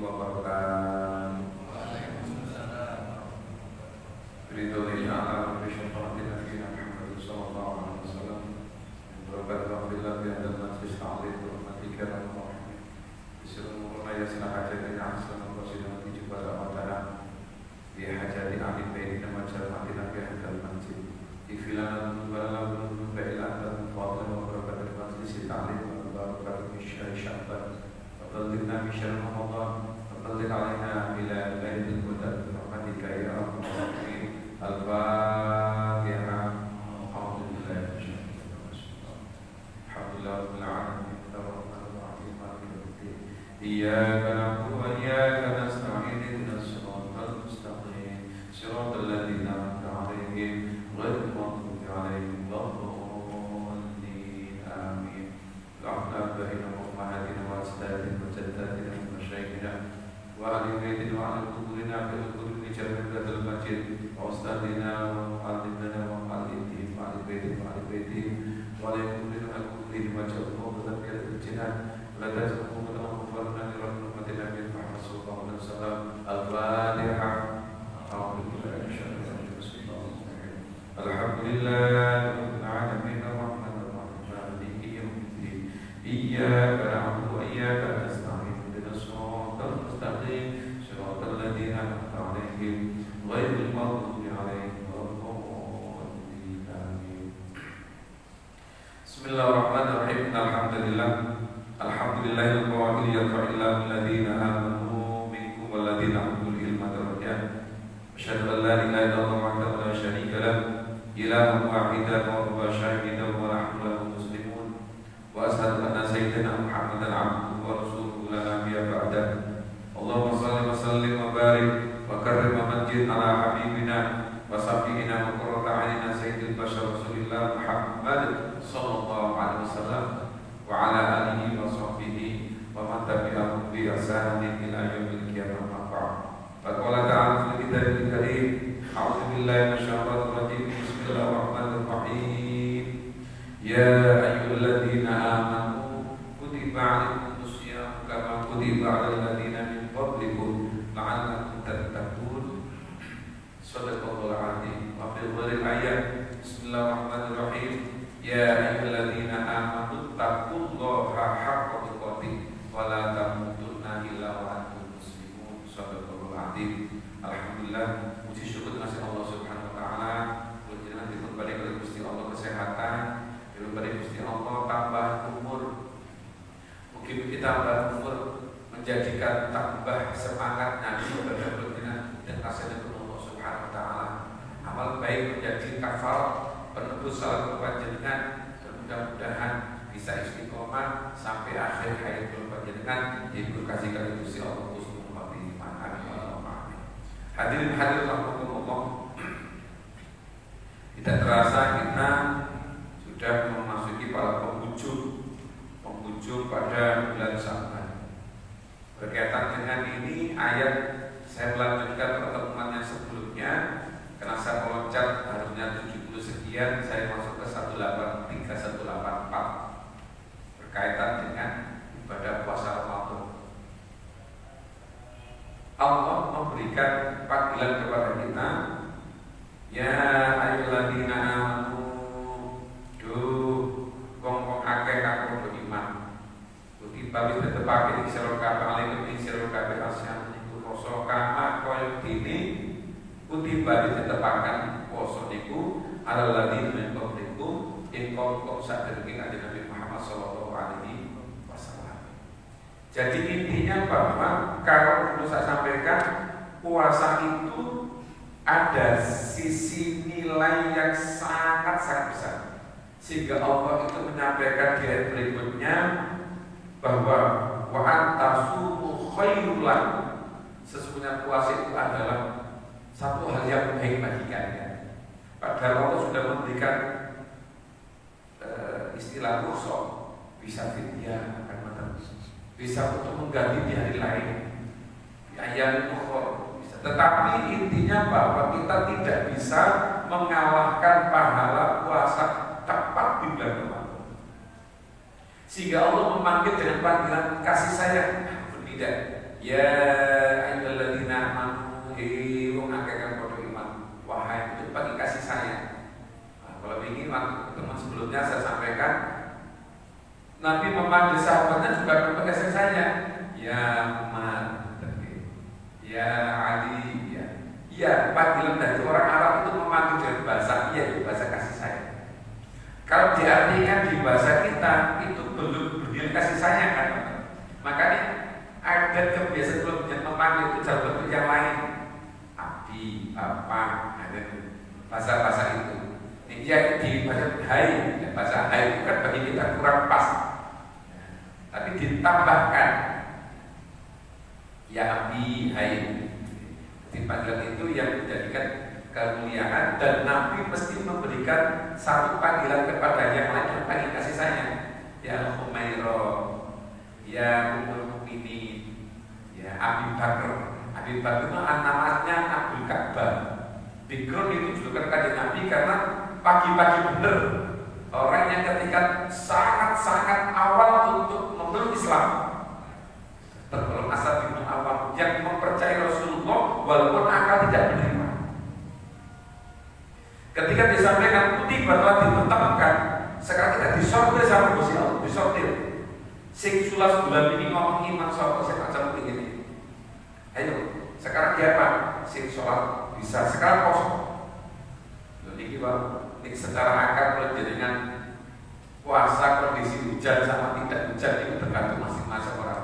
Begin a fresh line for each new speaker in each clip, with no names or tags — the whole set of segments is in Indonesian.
wabarakatuh. Ridhonya Allah bersyukurnya Nabi Muhammad sallallahu alaihi wasallam. Rabbana fil ardi hadana fis'alih rahmatika ya rahman. Bismillahirrahmanirrahim. Ya sanahajati ahsan wa sinati jibala watana. Bi hajati ahli baiti majal matina bi hadal masjid. Ifilana wala bailan fadlan wa barakatul majlis ta'lim wa barakatul syai'an. Fadlina bi syahr Ramadan. Fadlil alaina ila lailatul qadar rahmatika ya rahman. Al-Fatihah. Alhamdulillah. Alhamdulillah rabbil alamin. Ar-Rahmanir Rahim. Maliki yaumiddin. Iyyaka na'budu wa iyyaka nasta'in. Ihdinas siratal mustaqim. Siratal ladzina an'amta 'alaihim ghairil maghdubi 'alaihim waladdallin. Amin. Allahumma barik lana ummahatina wa ajdadina wa jaddatina wa masyayikhina wa ahli baitina wa ahli quburina bil quburi jannati masjid. Ustadzina wa mu'allimina wa mu'allimihim wa ahli baitihim wa ahli baitihim wa la yuqulina al-qulin wa ja'alhum mudzakkiratan jinan la tazkum wa taghfirna li rahmatina min Muhammad sallallahu alaihi wasallam. Al-Fatihah. Alhamdulillah rabbil alamin ar-rahmanir rahim maliki yaumiddin. Iyyaka na'budu wa iyyaka nasta'in. Ihdinas siratal mustaqim siratal ladzina an'amta 'alaihim ghairil maghdubi 'alaihim waladdallin. Amin. Bismillahirrahmanirrahim. Alhamdulillahil qa'il yarfa'illahu alladhina amanu minkum walladhina utul ilma darajat. Asyhadu an la ilaha illallah wahdahu la syarika lahu ilahun wahidan wa huwa syahidan wa nahnu lahu muslimun. Wa asyhadu anna sayyidina Muhammadan 'abduhu wa rasuluhu la nabiyya ba'dahu. Allahumma shalli wa sallim wa barik wa karrim wa majid ala habibina wa safiina wa qurrata a'yunina sayyidil bashar rasulillah Muhammad sallallahu alaihi wasallam wa ala alihi wa sahbihi wa man tabi'ahum bi ihsanin ila yaumil qiyamah. Faqala ta'ala fil kitabil karim a'udzu billahi minasyaitonir rajim. Bismillahirrahmanirrahim. Ya ayyuhalladzina amanu kutiba 'alaikumus shiyam kama kutiba 'alal ladzina min qablikum la'allakum tattaqun. Shadaqallahul 'azim. Wa fil ghairil ayat Bismillahirrahmanirrahim. Ya ayyuhalladzina amanu taqullaha haqqa tuqatih wa la tamutunna illa wa antum muslimun. Shadaqallahul 'azim. Alhamdulillah, puji syukur ngasih Allah Subhanahu wa taala. Panjenengan diberi oleh Gusti Allah kesehatan, diberi Gusti Allah tambah umur. Mungkin kita tambah umur menjadikan tambah semangatnya ibadah panjenengan dan kasihnya Allah Subhanahu wa taala. Amal baik menjadi kafar penebus salah panjenengan, dan mudah-mudahan bisa istiqomah sampai akhir hayat panjenengan diberkasikan Gusti Allah Subhanahu wa taala. Hadirin rahimakumullah. Tidak terasa kita sudah memasuki para penghujung pada bulan Sya'ban. Berkaitan dengan ini ayat, saya melanjutkan pertemuan yang sebelumnya karena saya meloncat harusnya 70 sekian, saya masuk ke 183 184 berkaitan dengan ibadah puasa Ramadan. Allah memberikan panggilan kepada kita, ya ayyuhalladzina amanu, duh wong-wong akeh kang beriman. Kutiba wis tetepake ing sira kabeh alaikum ing sira kabeh asyam niku rasa kama kaya dene kutiba wis tetepaken poso niku alal ladzina min qablikum ing kaum sadherenge Kanjeng Nabi Muhammad sallallahu alaihi wasallam. Jadi intinya bahwa kalau perlu saya sampaikan, puasa itu ada sisi nilai yang sangat-sangat besar, sehingga Allah itu menyampaikan di ayat berikutnya bahwa wa antasumu khairul lakum, sesungguhnya puasa itu adalah satu hal yang baik bagi kalian. Padahal Allah sudah memberikan istilah rukhsah, bisa fidyah, bisa untuk mengganti di hari lain, di ayat ukhra. Tetapi intinya bahwa kita tidak bisa mengalahkan pahala puasa tepat di bulan Ramadan. Sehingga Allah memanggil dengan panggilan kasih sayang. Tidak. Ya ayyuhalladzina amanu wong akeh kang padha iman. Wahai itu bagi kasih sayang. Nah, kalau ini waktu pertemuan sebelumnya saya sampaikan Nabi memanggil sahabatnya juga dengan kasih sayang. Ya Umar, ya Ali, ya panggilan dari orang Arab itu memanggil dengan bahasa bahasa kasih sayang. Kalau diartikan di bahasa kita itu belum bernilai kasih sayang kan? Makanya ada kebiasaan belum memanggil itu dalam bentuk yang lain. Abdi, bapak, ada bahasa-bahasa itu. Ini di bahasa hai, bahasa hai itu kan bagi kita kurang pas. Tapi ditambahkan ya Abdi, hai. Di panggilan itu yang menjadikan kemuliaan dan Nabi mesti memberikan satu panggilan kepada yang lain yang panggil kasih sayang. Ya Humairah, ya Ummul Mukminin, ya Abi Bakar. Abi Bakar itu namanya Abdul Ka'bah. Background itu julukan kanjeng Nabi karena pagi-pagi benar orang yang ketika sangat-sangat awal untuk memeluk Islam tergolong asal bin awal yang mempercayai Rasulullah walaupun akal tidak menerima. Ketika disampaikan putih bahwa ditetapkan sekarang kita disortir sama Gusti Allah, disortir. Sing sulas bulan ini ngomong iman sapa sing macam begini. Ayo, sekarang dia apa? Sing sholat bisa sekarang kosong. Niki Pak, ini secara akal kalau dengan puasa kondisi hujan sama tidak hujan itu tergantung masing-masing orang.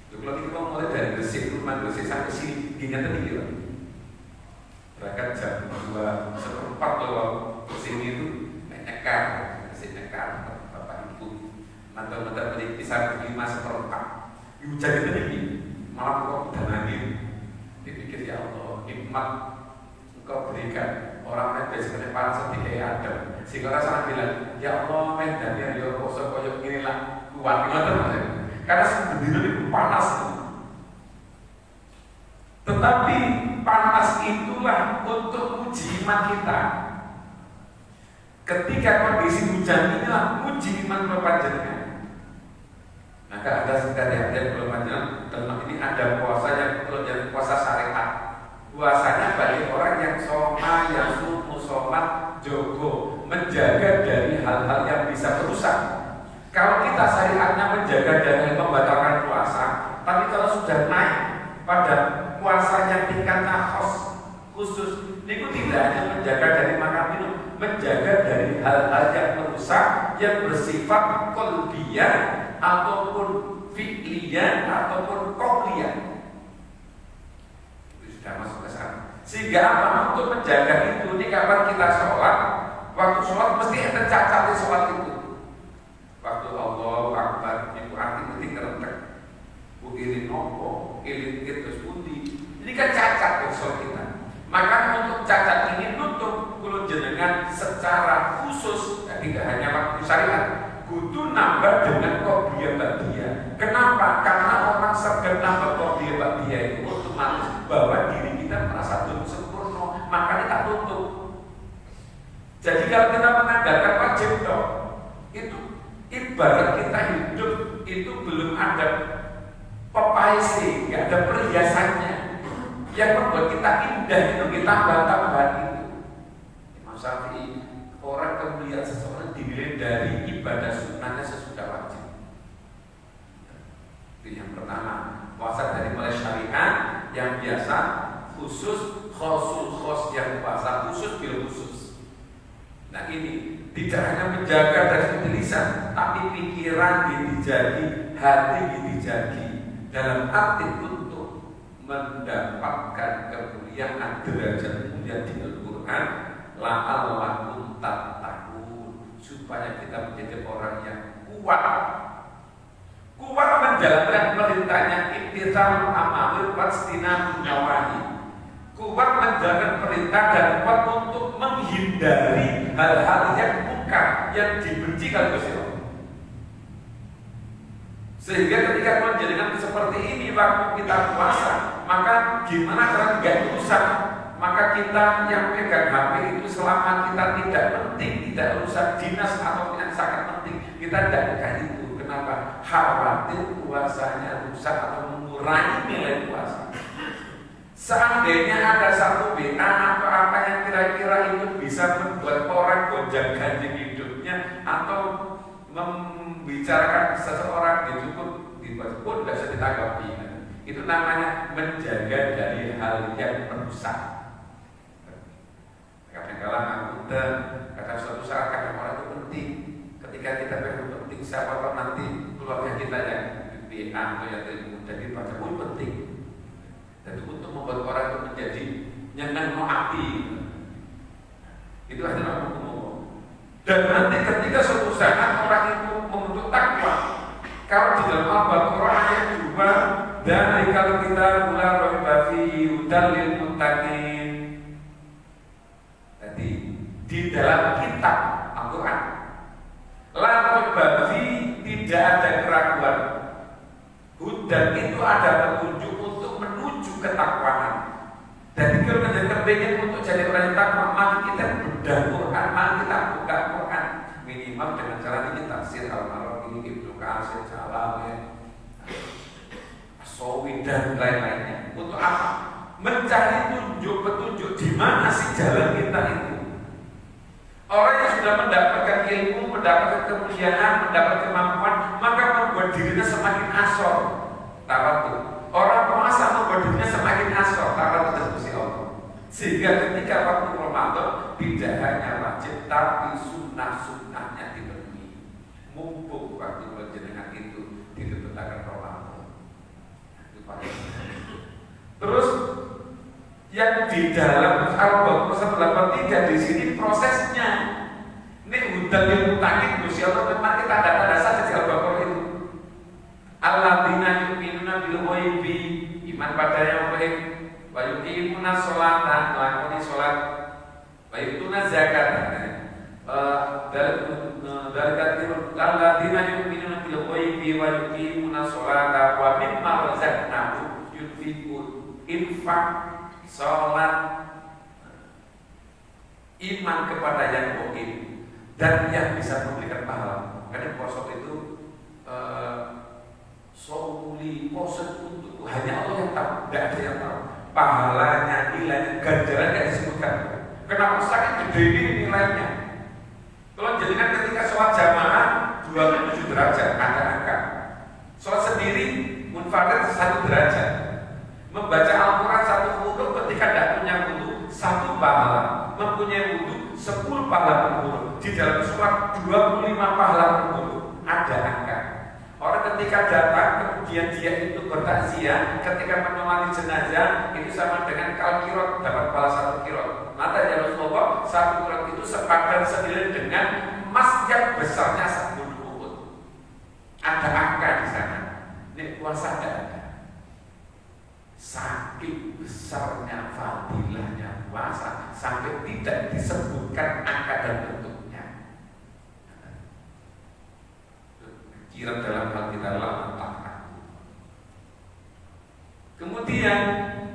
Kalau kita mulai dari Gresik, rumah Gresik sampai sini, gini tadi Pak. Berangkat jam 2:04 loh kesini itu nyekar, bapak ibu, mantan-mantan beli pisah 5:04. Hujan itu tinggi, malam kok udah angin. Dipikir ya Allah, nikmat Engkau berikan orang lain biasanya panas seperti Adam. Sehingga orang sana bilang, ya Allah, medannya ya kosong koyok inilah kuat banget. Karena sebetulnya itu panas. Tetapi panas itulah untuk uji iman kita. Ketika kondisi hujan inilah uji iman panjenengan. Maka ada sekali belum panjenengan dalam ini ada puasa yang jadi puasa syariat. Puasanya bagi orang yang soma, yang musomat, jogo, menjaga dari hal-hal yang bisa merusak. Kalau kita syariatnya menjaga dari membatalkan puasa, tapi kalau sudah naik pada puasa yang tingkatnya khusus, itu tidak hanya menjaga dari makan minum, menjaga dari hal-hal yang merusak, yang bersifat qalbiyah ataupun fi'liyah ataupun qauliyah. Itu sudah masuk ke sana. Sehingga apa? Untuk menjaga itu, ini kapan kita sholat, waktu sholat mesti ada cacat di sholat itu. Waktu Allahu Akbar itu arti penting kerentek. Ilin nopo, ilin terus pundi. Ini kan cacat besok kita. Maka untuk cacat ini nutup kulo jenengan secara khusus, tidak hanya waktu syariat, kudu nambah dengan qobliyah ba'diyah. Kenapa? Karena orang segan nambah qobliyah ba'diyah itu otomatis bahwa diri kita merasa belum sempurna, makanya tak tutup. Jadi kalau kita mengandalkan wajib dong, itu ibarat kita hidup itu belum ada pepaisi, nggak ada perhiasannya. Yang membuat kita indah itu kita tambah-tambahan itu. Imam Syafi'i, orang kemuliaan seseorang dinilai dari ibadah sunnahnya sesudah wajib. Itu yang pertama. Puasa dari mulai syariat yang biasa, khusus, khosul khos yang puasa khusus bil khusus. Nah ini tidak hanya menjaga dari lisan, tapi pikiran dijadi, hati dijadi. Dalam arti untuk mendapatkan kemuliaan derajat mulia di Al-Quran, la'allakum tattaqun, supaya kita menjadi orang yang kuat menjalankan perintahnya, imtithalul amamir wastinabun nawahi, kuat menjalankan perintah dan kuat untuk menghindari hal-hal yang munkar, yang dibenci oleh Gusti Allah. Sehingga ketika menjadikan seperti ini waktu kita puasa, maka gimana cara nggak rusak? Maka kita yang pegang HP itu selama kita tidak penting, tidak rusak dinas atau yang sangat penting, kita tidak pegang itu. Kenapa? Khawatir puasanya rusak atau mengurangi mengurangi nilai puasa. Seandainya ada satu BA atau apa yang kira-kira itu bisa membuat orang gonjang-ganjing hidupnya atau membicarakan seseorang dicukup pun tidak bisa ditanggapi. Itu namanya menjaga dari hal yang merusak. Kadang-kadang anggota, kadang suatu saat kadang orang itu penting. Ketika kita penting, siapa tahu nanti keluarga kita yang BA atau yang jadi baca pun penting. Dan untuk membuat orang itu menjadi nyenang api, itu adalah hukum. Dan nanti ketika suatu saat orang itu membentuk takwa, kalau di dalam Al-Baqarah ayat 2, dari kalau kita mulai rohibafi udalil muttaqin. Jadi di dalam kitab Al-Quran, la rohibafi tidak ada keraguan. Hudan itu ada petunjuk untuk menuju ketakwaan. Dan kalau kita terpengen untuk jadi orang yang takwa, maka kita bedah Quran, maka kita buka Quran minimal dengan cara ini tafsir Al-Marwazi, Ibnu Katsir, Jalalain, As-Sawi dan lain-lainnya. Untuk apa? Mencari petunjuk di mana sih jalan kita itu. Orang yang sudah mendapatkan ilmu, mendapatkan kemuliaan, mendapat kemampuan, maka membuat dirinya semakin asor. Tawadu. Orang puasa membuat dirinya semakin asor. Tawadu diskusi Allah. Sehingga ketika waktu Ramadan tidak hanya wajib, tapi sunnah-sunnahnya dipenuhi. Mumpung waktu penjenengan itu ditetapkan Ramadan. Terus yang di dalam Al-Baqarah 183 di sini prosesnya. Ini hudan yang mutakin Gusti Allah memang kita ada saja di Al-Baqarah itu. Alladzina yu'minuna bil ghaibi, iman pada yang baik, wa yuqimuna sholata, melakukan salat, wa yutuna zakat. Dari alladzina yu'minuna bil ghaibi wa yuqimuna sholata wa mimma razaqnahum yunfiqun. Infak, sholat, iman kepada yang gaib dan yang bisa memberikan pahala. Karena puasa itu souli puasa untuk hanya Allah yang tahu, tidak ada yang tahu. Pahalanya, nilainya, ganjaran yang disebutkan. Kenapa sangat gede ini nilainya? Kalau jadikan ketika sholat jamaah 27 derajat ada angka. Sholat sendiri munfarid 1 derajat. Membaca Al-Quran 1 wudu ketika tidak punya wudu 1 pahala, mempunyai wudu 10 pahala per wudu. Di dalam surat 25 pahala per wudu ada angka. Orang ketika datang kemudian dia itu bertakziah, ketika menemani jenazah itu sama dengan kalkirot dapat pahala 1 kirot. Maka ya Rasulullah 1 kirot itu sepadan senilai dengan emas yang besarnya 10 Uhud. Ada angka di sana. Ini puasa tidak ada. Saking besarnya fadilahnya puasa sampai tidak disebutkan angka dan bentuknya. Kira dalam hal kita lantak. Kemudian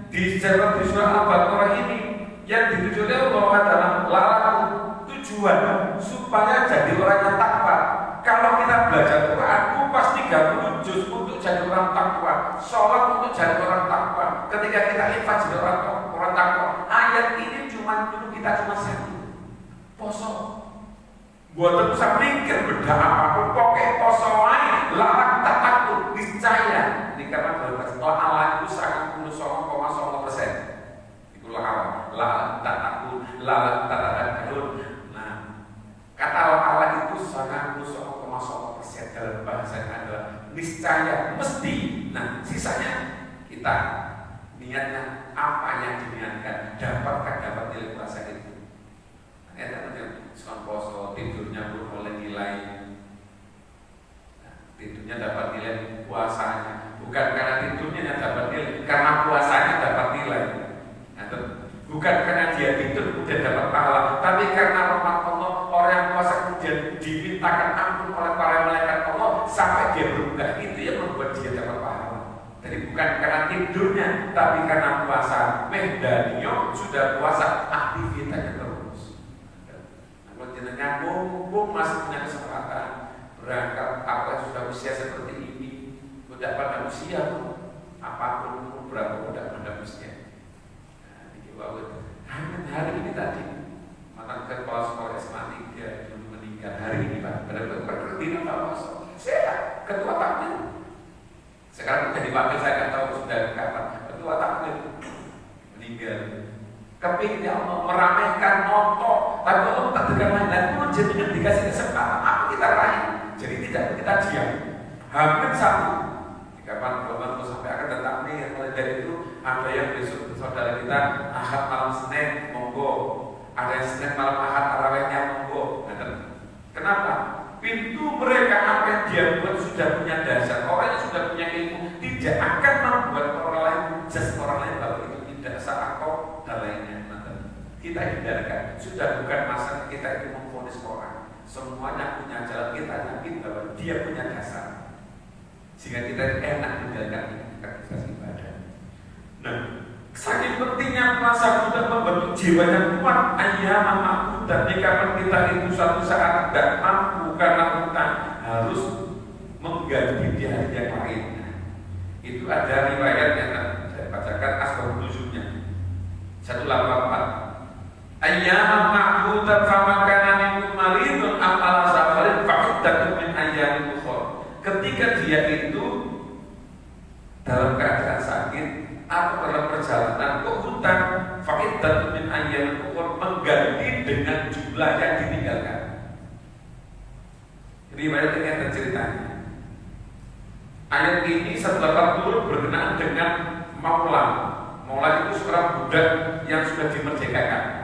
di surah Al-Baqarah ini yang dituju oleh Allah adalah larangan tujuan supaya jadi orang yang takwa. Kalau kita belajar Quran, kupas 30 juz untuk jadi orang takwa, sholat untuk jadi orang takwa. Ketika kita infak jadi orang takwa. Ayat ini dulu kita cuma 1. Poso. Buat usah mikir beda apapun, pokoknya poso wae, larang tak takut, niscaya. Ini karena berbasis Allah itu 99,9%. Itulah awal. Larang tak takut, larang tak takut. Kata Allah itu 99,9% dalam bahasa adalah niscaya, mesti. Nah, sisanya kita niatnya apa yang diniatkan, dapat nilai puasa itu. Nah, sekarang poso tidurnya pun oleh nilai. Nah, tidurnya dapat nilai puasanya, bukan karena tidurnya yang dapat nilai, karena puasanya dapat nilai. Nah, bukan karena dia tidur kemudian dapat pahala, tapi karena rahmat Allah. Orang yang puasa kemudian dimintakan ampun oleh para malaikat Allah sampai dia berbuka, itu yang membuat dia dapat pahala. Jadi bukan karena tidurnya, tapi karena puasa. Mehdanio sudah puasa, aktivitasnya terus. Kalau jenengan mumpung masih punya kesempatan berangkat, apa sudah usia seperti ini, sudah pada usia tuh, apa apapun berapa budak miskin. Nah, ini hari ini tadi mantan kepala sekolah SMA 3 dulu meninggal hari ini Pak. Benar-benar tidak tahu saya ketua takmir. Sekarang jadi wakil saya nggak tahu sudah kapan. Ketua takmir meninggal. Kepingin ya Allah meramaikan nonton, tapi Allah tak dengar dan pun jadi dikasih kesempatan apa kita raih. Jadi tidak kita diam. Hampir satu. Kapan Bapak sampai akan datang nih, mulai dari itu ada yang besok saudara kita Ahad malam Senin monggo, ada yang Senin malam Ahad tarawihnya monggo. Kenapa? Pintu mereka apa yang dia buat sudah punya dasar, orang yang sudah punya ilmu tidak akan membuat orang lain orang lain bahwa itu tidak sah atau dan lainnya. Kita hindarkan, sudah bukan masalah kita itu memvonis orang. Semuanya punya jalan, kita yakin bahwa dia punya dasar. Sehingga kita enak menjalankan aktivitas ibadah. Nah, saking pentingnya puasa sudah membentuk jiwa yang kuat. Ayyaman mampu dan kapan kita itu suatu saat tidak mampu karena utang harus mengganti di hari yang lain. Itu ada riwayat yang saya bacakan asbabun nuzulnya 184. Ayyaman mampu dan fama kana minkum maridun am ala safarin fa'iddatun min ayyamin ukhra. Ketika dia itu dalam keadaan sakit atau dalam perjalanan ke hutan, fa'iddatun min ayyamin ukhra, mengganti dengan jumlah yang ditinggalkan. Riwayat ini ada ceritanya. Ayat ini setelah turun berkenaan dengan Maula. Maula itu seorang budak yang sudah dimerdekakan.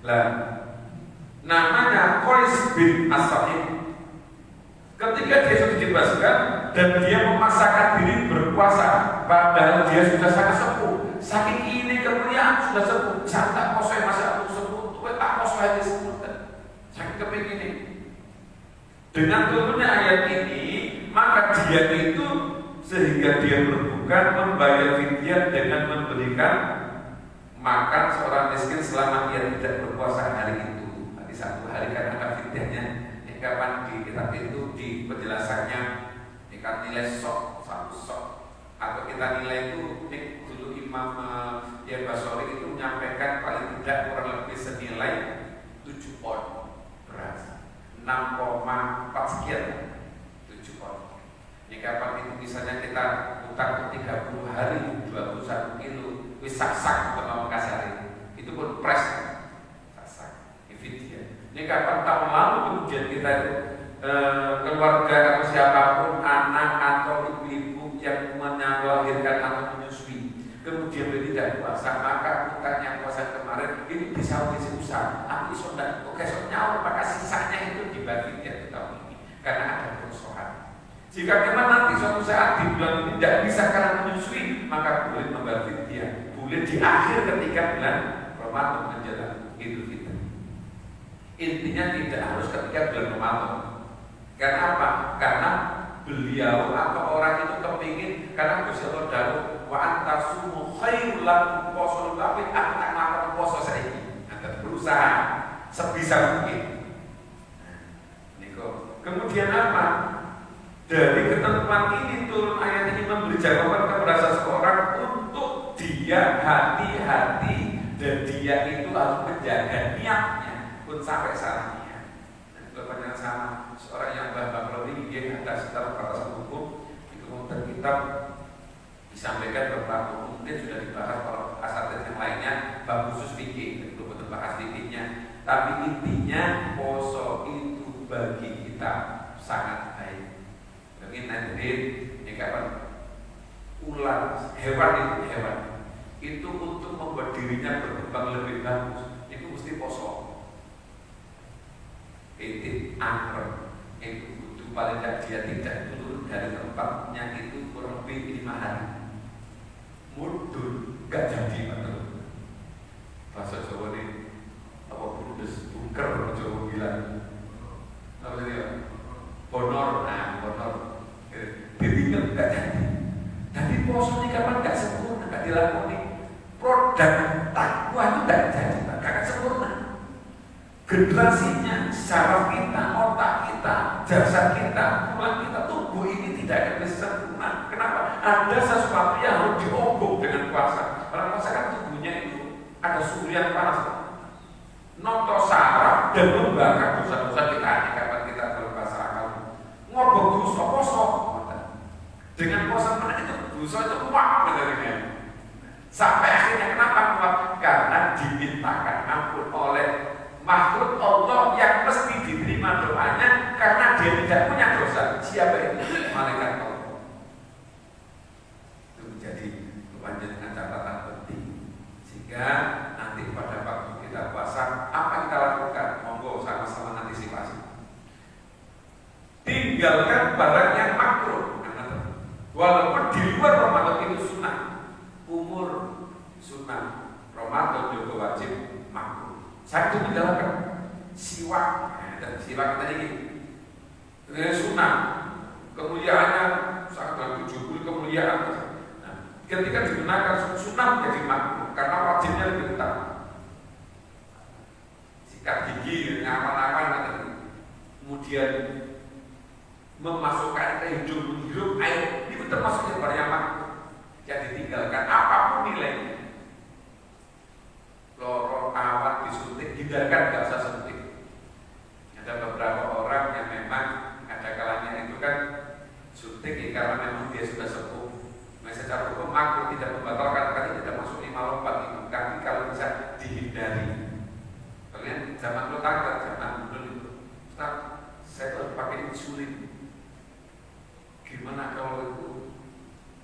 Lah, namanya Qais bin As-Sa'id. Ketika dia sudah dibebaskan dan dia memaksakan diri berpuasa, padahal dia sudah sangat sepuh. Saking ini kemuliaan sudah sepuh, jangan poso masa aku sepuh, kowe tak poso aja sepuh. Saking kepingin ini. Dengan turunnya ayat ini, maka dia itu sehingga dia berbuka membayar fidyah dengan memberikan makan seorang miskin selama dia tidak berpuasa hari itu. Nanti satu hari karena ada fidyahnya. Kapan di kitab itu di penjelasannya ikan nilai sok satu sok atau kita nilai itu dulu Imam Basori itu menyampaikan paling tidak kurang lebih senilai 7 on beras 6,4 sekian 7 on. Ini kapan itu misalnya kita utang 30 hari 21 kilo wis sak untuk kasar itu pun pres sak fidyah. Ini kapan tahun lalu kemudian kita keluarga atau siapapun anak atau ibu-ibu yang melahirkan atau menyusui kemudian tidak puasa, maka utang yang puasa kemarin ini bisa usaha. Aku sudah oke nyawa maka sisanya itu dibagi dia tahun ini karena ada kerusuhan. Jika memang nanti suatu saat di bulan ini tidak bisa karena menyusui, maka boleh membagi dia, boleh di akhir ketika bulan Ramadan menjelang Idul Fitri. Intinya tidak harus ketika bulan Ramadan. Karena apa? Karena beliau atau orang itu kepingin karena Gusti Allah dawuh wa antasumu khairul lakum poso tapi aku tak mlakukan poso saiki. Anda berusaha sebisa mungkin. Niko. Kemudian apa? Dari ketentuan ini turun ayat ini memberi jawaban kepada seseorang untuk dia hati-hati dan dia itu harus menjaga niatnya pun sampai salah niat. Dan kalau sama seorang yang Bapak ini dia ada sekitar batasan hukum itu kemudian kitab disampaikan beberapa hukum mungkin sudah dibahas kalau asatid yang lainnya bab khusus fikih belum betul bahas fikihnya, tapi intinya poso itu bagi kita sangat baik. Mungkin nanti ini kapan ular hewan itu untuk membuat dirinya berkembang lebih bagus itu mesti poso. Itu angker itu butuh paling tidak dia tidak turun dari tempatnya itu kurang lebih 5 hari. Mundur gak jadi betul. Bahasa Jawa ini apa bundes bunker Jawa bilang apa dia bonor ditinggal gak jadi. Tapi poso ini kapan gak sempurna gak dilakoni produk takwa itu gak jadi gak sempurna. Generasinya, saraf kita, otak kita, jasad kita, tulang kita, tubuh ini tidak akan bisa sempurna. Kenapa? ada sesuatu yang harus diobok dengan puasa. Karena puasa kan tubuhnya itu ada suhu yang panas. Noto saraf dan membakar dosa-dosa kita. Kapan kita berpuasa akal ngobok dosa poso. Dengan puasa mana itu dosa itu kuat benernya. Sampai akhirnya kenapa kuat? Karena dimintakan ampun oleh makhluk Allah yang mesti diterima doanya karena dia tidak punya dosa. Siapa itu? Malaikat Allah. Itu menjadi dengan catatan penting. Sehingga nanti pada waktu kita puasa, apa kita lakukan? Monggo sama-sama antisipasi. Tinggalkan barang yang makruh. Walaupun di luar Ramadan itu sunnah, umur sunnah, Ramadan juga wajib makruh. Satu menjalankan siwak, dan siwak tadi ini sunnah, kemuliaannya sangat 70 kemuliaan. Nah, ketika digunakan sunnah menjadi makruh karena wajibnya lebih utama. Sikat gigi, nyaman-nyaman, kemudian memasukkan ke hidung, menghirup air, itu termasuk yang bernyaman yang ditinggalkan apapun nilainya. Loro awan disuntik, hindarkan, tidak usah suntik. Ada beberapa orang yang memang ada kalanya itu kan suntik ya, karena memang dia sudah sepuh. Nah, secara hukum makruh tidak membatalkan karena tidak masuk 5 lompat itu. Tapi kalau bisa dihindari. Kalian zaman lo tahu, zaman dulu itu, Ustaz, saya harus pakai insulin. Gimana kalau itu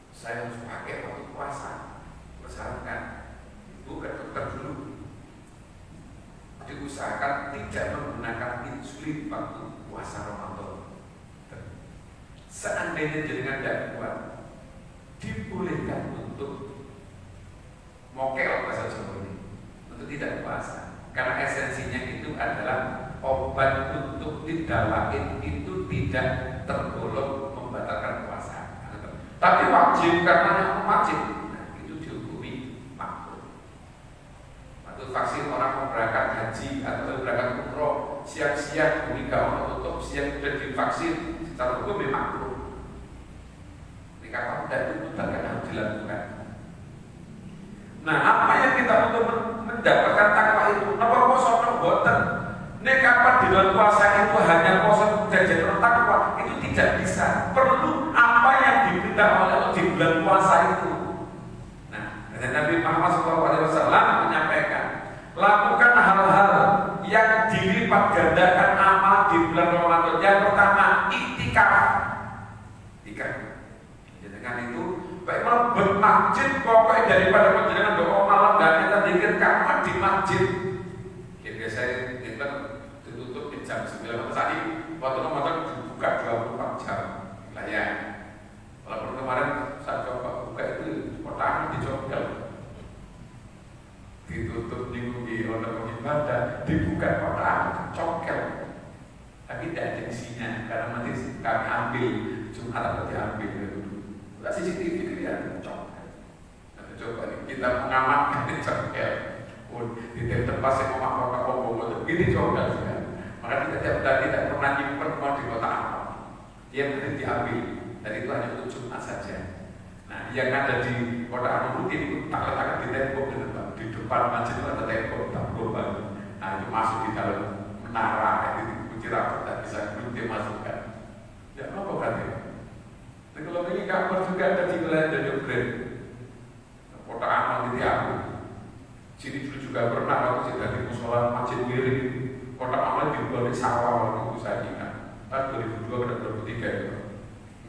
saya harus pakai waktu puasa? Misalkan ibu ke dokter dulu, diusahakan tidak menggunakan insulin waktu puasa Ramadan. Seandainya jaringan tidak kuat, dibolehkan untuk mokel bahasa Jawa ini, untuk tidak puasa. Karena esensinya itu adalah obat untuk didalain itu tidak tergolong membatalkan puasa. Tapi wajib karena yang wajib, nah, itu dihukumi makruh. Waktu vaksin orang mau berangkat haji atau berangkat umroh, siang-siang beli gaun tutup, siang sudah divaksin, secara hukum memang makruh. Ini kapan tidak itu bahkan harus dilakukan. Nah, apa yang kita untuk mendapatkan takwa itu? Apa poso boten? Nek kapan di dalam puasa itu hanya poso jajan takwa itu tidak bisa. Perlu apa yang diberitahu oleh Allah di bulan puasa itu. Nah, Nabi Muhammad SAW menyampaikan, lakukan hal-hal yang dilipat gandakan amal di bulan Ramadan. Yang pertama, iktikaf. Dengan itu, baik malam bermasjid pokoknya daripada penjagaan doa malam dan kita dikir kamar di masjid. Ya, biasanya kita ditutup di jam 9 tadi. Waktu Ramadan dibuka 24 jam. Lah ya. Walaupun kemarin saya coba buka itu pertama dicoba. Ditutup minggu di untuk ibadah, dibuka pertama cokel. Tapi tidak ada isinya karena nanti kami ambil Jumat atau diambil dulu. Nah, CCTV kelihatan cokel. Nah, coba nih, kita mengamankan cokel. Di tempat saya ngomong ngomong begini cokel sudah. Maka kita tidak pernah nyimpen uang di kotak amal. Dia nanti diambil. Dan itu hanya untuk Jumat saja. Nah, yang ada di kotak amal rutin itu tak letakkan di tembok di depan masjid itu ada tembok tak berubah. Nah, itu masuk di dalam menara itu kunci rapat tak bisa dimasukkan. Ya apa berarti? Nah, kalau ini kamar juga ada di wilayah Jogja, kota amal di Tiago. Sini dulu juga pernah waktu saya di musola masjid Wiring, kota amal di balik sawah waktu itu saya ingat. Tahun 2002 pada 2003 itu.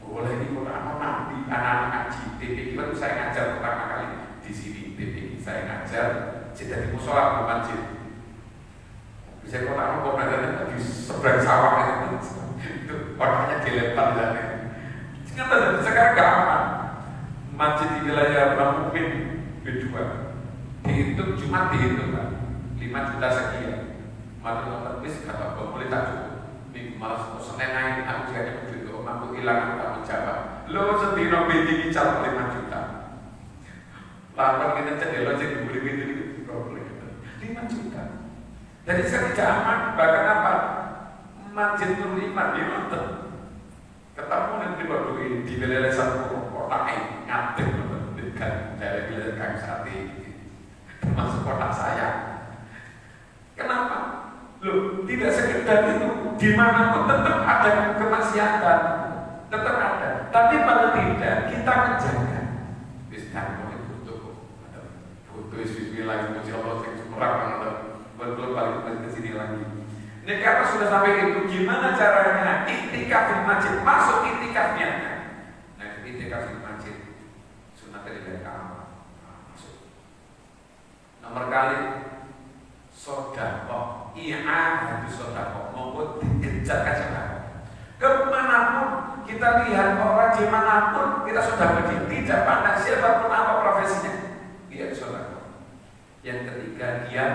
Boleh ini kota amal nanti anak-anak ngaji. TPI itu saya ngajar pertama kali di sini. TPI saya ngajar sudah di musola di masjid. Bisa kota amal kok belajarnya di seberang sawah itu orangnya dilempar di sana. Sekarang gampang. Masjid di wilayah Bangkupin B2 dihitung cuma dihitung kan 5 juta sekian. Malah wis kata boleh tak cukup. Minggu malas Senin naik aku jadi begitu. Aku hilang tanggung jawab. Lo sedino bidik ical 5 juta. Lalu kita cek lo cek beli bidik itu 5 juta. Jadi saya tidak aman. Bahkan apa? Masjid Nur Iman di London. Ketemu nanti baru di wilayah satu kotak ngadeg dengan dari Kang Sati, termasuk kotak saya. Kenapa? Loh, tidak sekedar itu, dimanapun tetap ada kemaksiatan, tetap ada. Tapi paling tidak kita menjaga. Bismillah butuh istri lagi, Masya Allah, saya semerang betul balik ke sini lagi. Ini karena sudah sampai itu, gimana caranya iktikaf di masjid, masuk iktikafnya. Nah, iktikaf di masjid, sunatnya di kamar, masuk. Nomor kali, sodako, hati sodako, monggo dikejar ke sana. Kemanapun kita lihat orang dimanapun kita sudah pergi, tidak pandang siapapun apa profesinya, dia sodako. Yang ketiga dia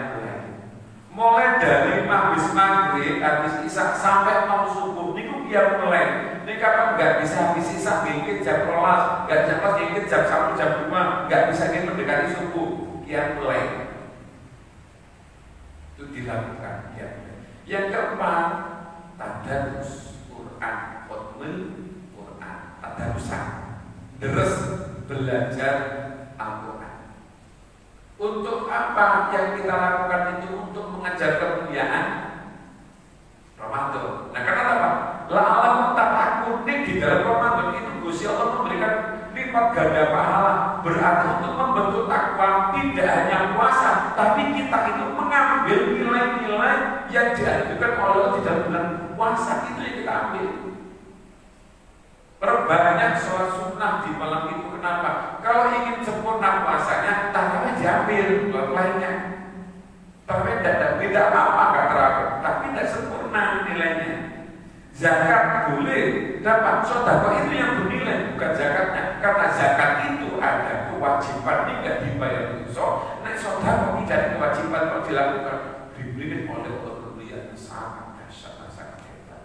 mulai dari habis maghrib, habis isya sampai mau subuh, niku dia mulai. Ini kapan nggak bisa habis isya ngikut jam 12, nggak jam 12 ngikut jam 1 jam 2, nggak bisa ngikut mendekati subuh, dia mulai. Itu dilakukan ya. Yang keempat, tadarus Quran, khotmul Quran, tadarusan, terus belajar Al-Quran. Untuk apa yang kita lakukan itu? Untuk mengejar kemuliaan Ramadan. Nah, karena apa? La'alam tatakunik di dalam Ramadan itu Gusti Allah memberikan lipat ganda pahala. Berarti untuk membentuk takwa tidak hanya puasa, tapi kita itu mengambil nilai-nilai yang dianjurkan oleh Allah di dalam bulan puasa. Itu yang kita ambil. Perbanyak sholat sunnah di malam itu. Kenapa? Kalau ingin sempurna puasanya, tangannya diambil buat lainnya. Tapi tidak apa-apa, nggak terakhir, tapi tidak sempurna nilainya. Zakat boleh dapat, sedekah itu yang bernilai, bukan zakatnya. Karena zakat itu ada kewajiban tidak dibayar besok. Nah, sedekah tidak ada kewajiban kalau dilakukan, diberikan oleh Allah kemuliaan sangat dahsyat, sangat hebat.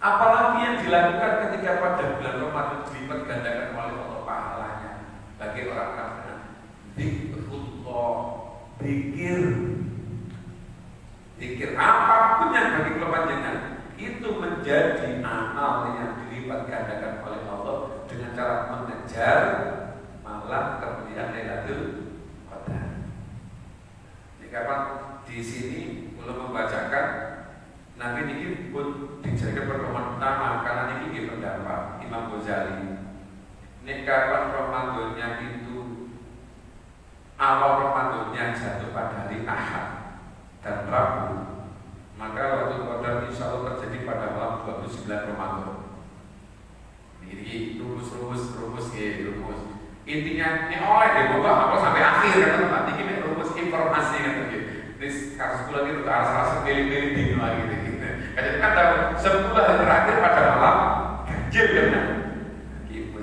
Apalagi yang dilakukan ketika pada bulan Ramadan dilipat gandakan oleh Allah pahalanya bagi orang kafir. Zikrullah, zikir apapun yang bagi kepanjangan itu menjadi amal yang dilipat gandakan oleh Allah dengan cara mengejar malam kemudian Lailatul Qadar. Jika Pak di sini belum membacakan, nanti ini pun dijadikan pertemuan utama karena ini pendapat Imam Ghazali. Ini kapan Ramadannya itu awal Ramadannya jatuh pada hari Ahad dan Rabu, maka Lailatul Qadar insya Allah terjadi pada malam 29 Ramadan. Jadi rumus. Intinya ini oleh deh bapak apa sampai akhir kan teman. Ini rumus informasi kan begitu. Ini kasus bulan itu arah-arah sepilih-pilih tinggi lagi gitu. Jadi kan tahu 10 hari terakhir pada malam ganjil kan.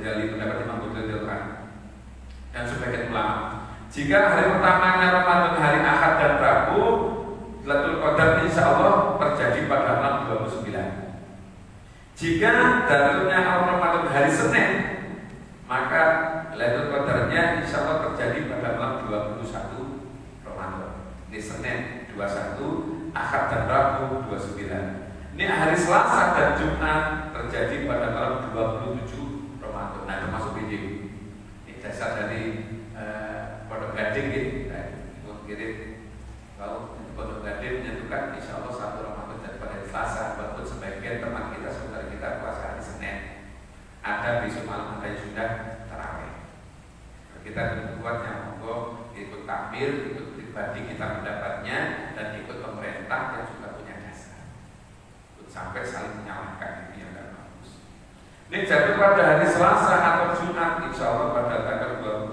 Ghazali pendapat Imam Ghazali dan sebagian ulama. Jika hari pertamanya Ramadan hari Ahad dan Rabu, Lailatul Qadar insya Allah terjadi pada malam 29. Jika dalamnya Ramadan hari Senin, maka Lailatul Qadarnya insya Allah terjadi pada malam 21 Ramadan. Ini Senin 21, Ahad dan Rabu 29. Ini hari Selasa dan Jumat terjadi pada malam 27 Ramadan. Nah, termasuk ini dasar dari Pondok Gading gitu. Kirim kalau Pondok Gading menentukan insya Allah 1 Ramadan dan pada hari Selasa. Walaupun sebagian teman kita, saudara kita puasa hari Senin, ada besok malam ada yang sudah tarawih. Kita berbuat yang monggo ikut takbir, ikut pribadi kita pendapatnya, dan ikut pemerintah yang juga punya dasar. Sampai saling menyalahkan itu yang tidak bagus. Ini jatuh pada hari Selasa atau Jumat, insya Allah pada tanggal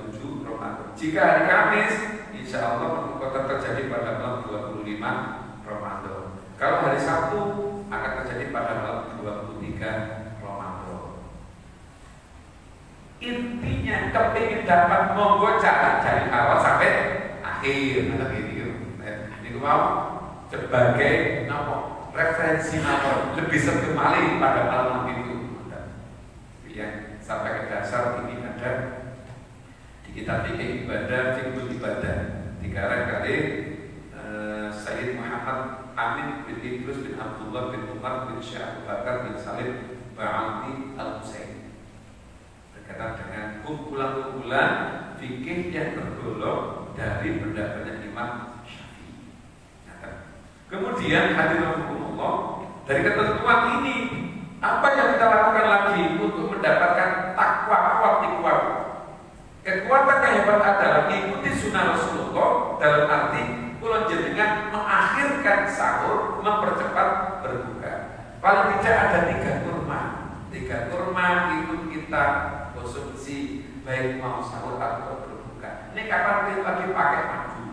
27 Ramadan. Jika hari Kamis, insya Allah Qadar terjadi pada malam 25 Ramadan. Kalau hari Sabtu akan terjadi pada malam 23 Ramadan. Intinya kepingin dapat monggo cari awal sampai akhir. Ini mau sebagai referensi lebih sekali pada malam itu. Yang sampai ke dasar ini ada di kitab fikih ibadah, fikih ibadah dikarang oleh Sayyid Muhammad Amin bin Idrus bin Abdullah bin Umar bin Syekh Abu Bakar bin Salim Ba'alti Al-Husain. berkaitan dengan kumpulan-kumpulan fikih yang tergolong dari pendapatnya Imam Syafi'i. Kemudian hadirin Allah, dari ketentuan ini apa yang kita lakukan lagi untuk mendapatkan takwa kuat. Kekuatan yang hebat adalah mengikuti sunnah Rasulullah dalam arti kula jenengan mengakhirkan sahur, mempercepat berbuka. Paling tidak ada 3 kurma. 3 kurma itu kita konsumsi baik mau sahur atau berbuka. Ini kapan kita lagi pakai madu.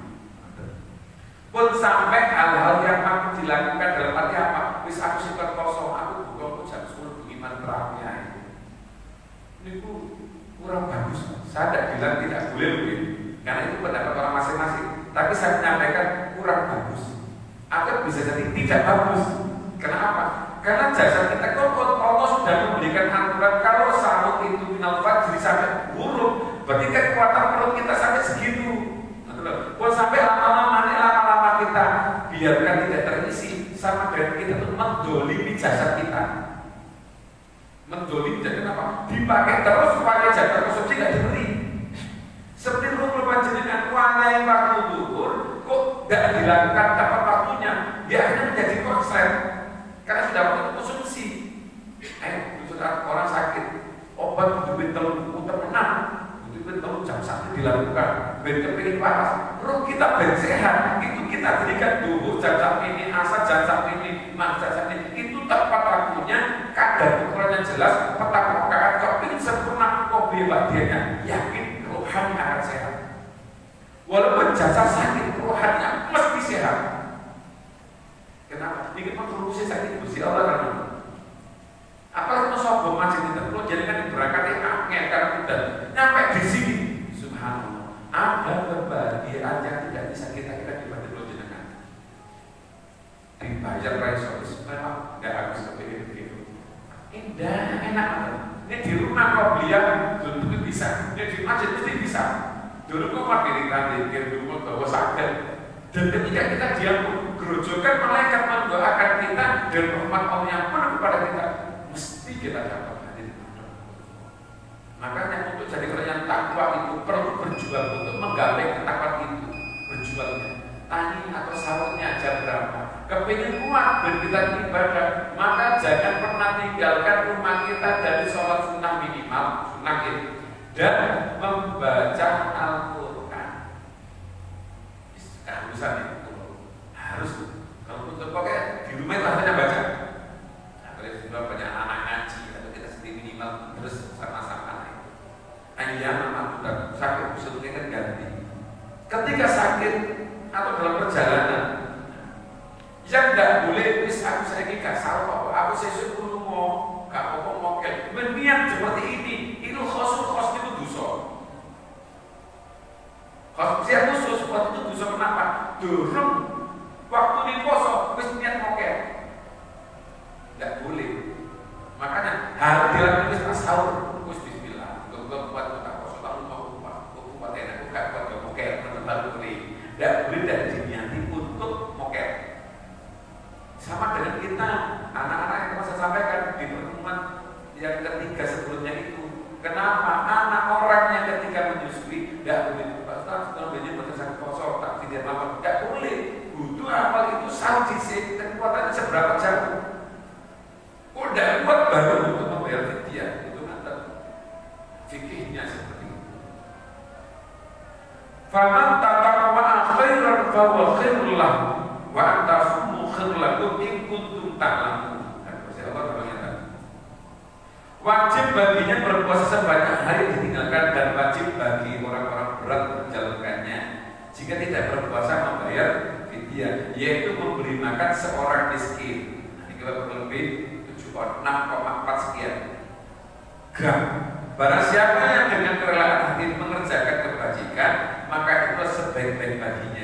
Pun sampai hal-hal yang mampu dilakukan dalam arti apa? Wis aku simpan kosong, aku buka jam 10 bagaimana terawihnya itu. Ini kurang bagus. Saya tidak bilang tidak boleh begitu, karena itu pendapat orang masing-masing. Tapi saya menyampaikan kurang bagus, atau bisa jadi tidak bagus. Kenapa? Karena jasa kita kok Allah sudah memberikan aturan kalau sahur itu minal fajri sampai buruk, berarti kekuatan perut kita sampai segitu. Kalau sampai lama-lama kita biarkan tidak terisi, sama dengan kita tuh mendolimi jasad kita. Mendolimi jadi apa? Dipakai terus supaya jasad konsumsi tidak diberi. Seperti rukun panjenengan wanai waktu duhur, kok tidak dilakukan tepat waktunya, dia akhirnya menjadi konslet karena sudah waktu konsumsi. Orang sakit, obat duit telur menang, duit telur jam 1 dilakukan, duit kepingin panas, roh kita bersehat, itu kita berikan duhur jam ini, asar jam ini, maghrib jam ini, itu tepat waktunya, kadar ukurannya jelas, petang rakaat, kepingin sempurna, kok bebadianya, yakin rohani akan sehat. Walaupun jasad sakit, rohaninya mesti sehat. Kenapa? Ini memproduksi sakit Gusti Allah kan? Apalagi mau sombong masjid kita, kalau jadi kan diberangkati angin karena udah nyampe di sini. Subhanallah, ada kebahagiaan yang tidak bisa kita dibanding lo jenengan. Dibayar resource, memang nggak habis kepingin begitu. Indah, enak banget. Ini di rumah kau beliau dulu itu bisa, ini di masjid mesti bisa. Dulu kau mah dirikan, dulu bawa sakit. Dan ketika kita diam gerojokan malaikat mendoakan kita dan rahmat Allah yang penuh kepada kita, mesti kita dapat hadir. Makanya untuk jadi orang yang takwa itu perlu berjuang untuk menggapai ketakwaan itu. Berjuangnya, tani atau sahurnya jam berapa? Kepingin kuat dan kita ibadah, maka jangan pernah tinggalkan rumah kita dari sholat sunnah minimal, sunnah itu, dan membaca Al-Quran. Keharusan itu harus. Kalau untuk pakai di rumah itu hanya baca. Kalau sudah banyak anak ngaji atau kita sendiri minimal terus sama-sama. Ayam mah sakit sebetulnya kan ganti. Ketika sakit atau dalam perjalanan, yang tidak boleh wis aku saya gak salah, aku sesuk dulu mau gak apa mau kayak berniat seperti ini, itu khos itu dosa. Khos siapa khusus seperti itu dosa kenapa? Durung waktu di poso wis niat mokel, tidak boleh. Makanya harus dilakukan wis pas sahur, wis bismillah. Untuk buat kita poso tahu mau buat enak, bukan buat mokel, baru boleh. Tidak boleh dan diniati untuk mokel. Sama dengan kita, anak-anak yang saya sampaikan di pertemuan yang ketiga sebelumnya itu. Kenapa anak orang yang ketika menyusui tidak boleh Ustaz, kalau belajar berdasarkan poso tak tidak apa, tidak boleh. Butuh amal itu saudisi dan kekuatannya seberapa jauh. Oh, tidak kuat baru untuk membayar fidyah. Itu nanti fikihnya seperti itu. Faman tatawwa khairan fa huwa khairul lahu wa antasumu khairul lakum in kuntum ta'lamun. Wajib baginya berpuasa sebanyak hari ditinggalkan dan wajib bagi orang-orang berat menjalankannya jika tidak berpuasa membayar fidyah, yaitu memberi makan seorang miskin. Ini kita berlebih 6,4 sekian gram. Barang siapa yang dengan kerelaan hati mengerjakan kebajikan, maka itu sebaik-baik baginya.